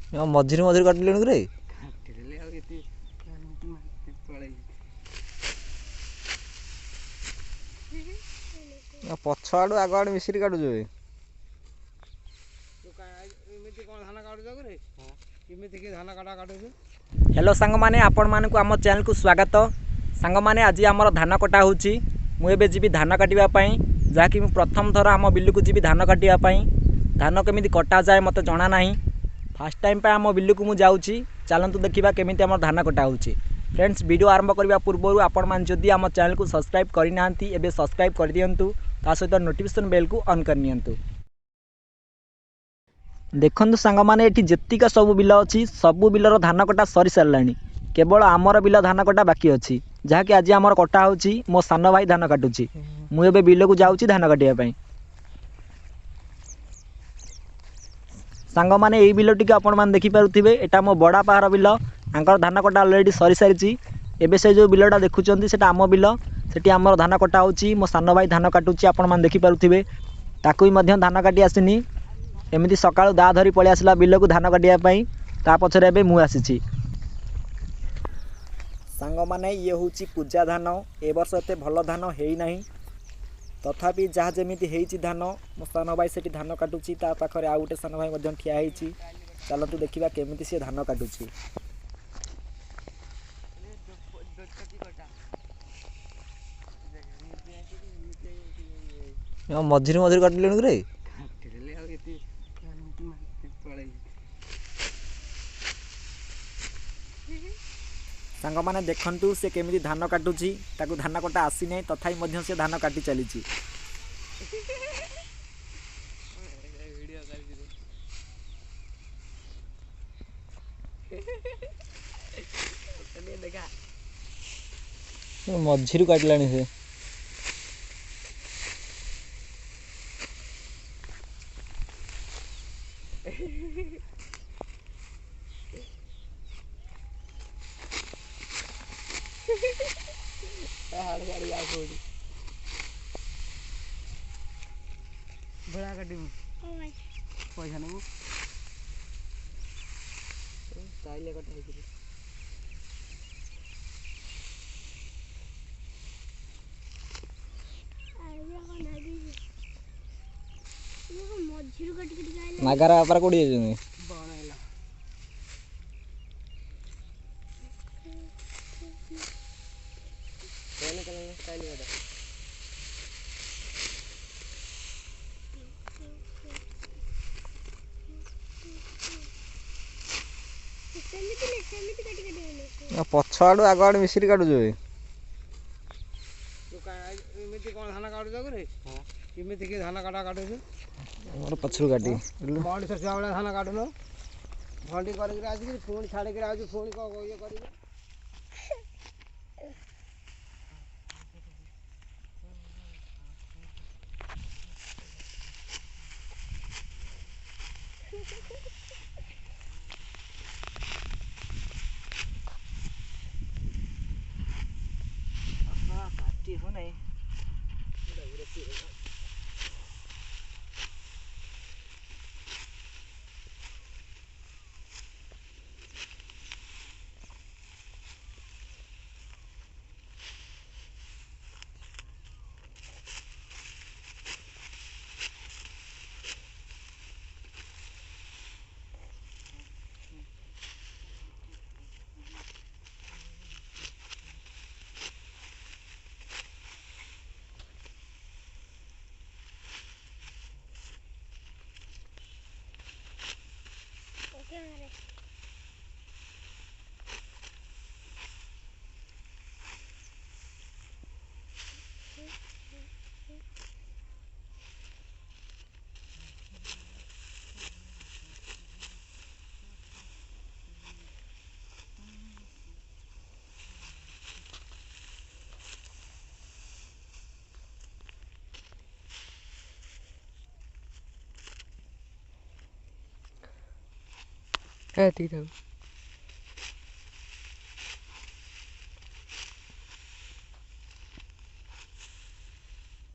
मझिरी मझिरी काटिलेଣି रे पछ आड़ू आग आड़े मिश्री काटुଛୁ हेलो सांग माने आपण मानक आम चैनल को स्वागत सांग माने आज आमर धान कटा होची मु एबे जीवी धान काटिबा पई जाकि मु प्रथम थर आम बिल्लू को जीवी धान काटिबा पई धान केमिति कटा जाए मते जणा नाही फास्ट टाइम पे आम बिल्लू को मु जाउची चलंतु देखिबा केमिति आम धान कटा होची। फ्रेंड्स वीडियो आरंभ करबा पूर्व आपण मान जदि आम चैनल को सब्सक्राइब करि नांती एबे सब्सक्राइब कर दियंतु ता सहित नोटिफिकेशन बेल को ऑन कर नियंतु। देखंतु सांग माने एठी जेतिका सब बिल अछि सब बिलर धान कटा सरी सारलानी केवल आमर बिल धान कटा बाकी अछि जहाँकि आज आमर कटा होची मो सान भाई धान काटुची मु एबे बिल को जाउची धान काटिया पई। सांग माने एई बिल टिके आपण मान देखि पारुथिबे एटा मो बडा पाहार बिल आंकर धान कटा ऑलरेडी सरी सारिची एबे से जो बिलटा देखुचंती सेटा आम बिल सेठी आमर धान कटा होची मो सान भाई धान काटुची आपण मान देखि पारुथिबे ताकुई मध्य धान काटी आसिनी एमती सकाळु दा धरी पळि आसला बिल को धान काटिया पई ता पछरे एबे मु आसीची। सांग माने ये होची पूजा धान ए वर्ष एते भल धान हेई नाही तथापि जहाँ जमिति हेईची धान मो सान भाई सेठी धान काटुची ता पाखरे आ गुटे सान भाई मध्य ठिया हेईची चलतु देखिबा केमिति से धान काटुची। मझिरी मझिरी काटिलेଣି रे सांग माने देखंतु से केमिति धान काटुची ताकु धान कटा आसी नै तथापि मध्य से धान काटी चलीची। मझिरी काटिलाणी से बड़ा काटिमु पैसा नबु स्टाइल कटा हेकि नागारा पर कोडी जेने बनाइला पहले कलर स्टाइल कटा पछ आड़ू आग आड़े मिश्री काटुଛୁ एमिति कोन धान काटु जागो रे एमिति के धान काटा काटु मोर पछरू काटी मॉडी से चावला धान काटुनो भंडी कर के आज के फोन छाड़े के आज फोन को ये करी पार्टी हो नहीं ठीक है।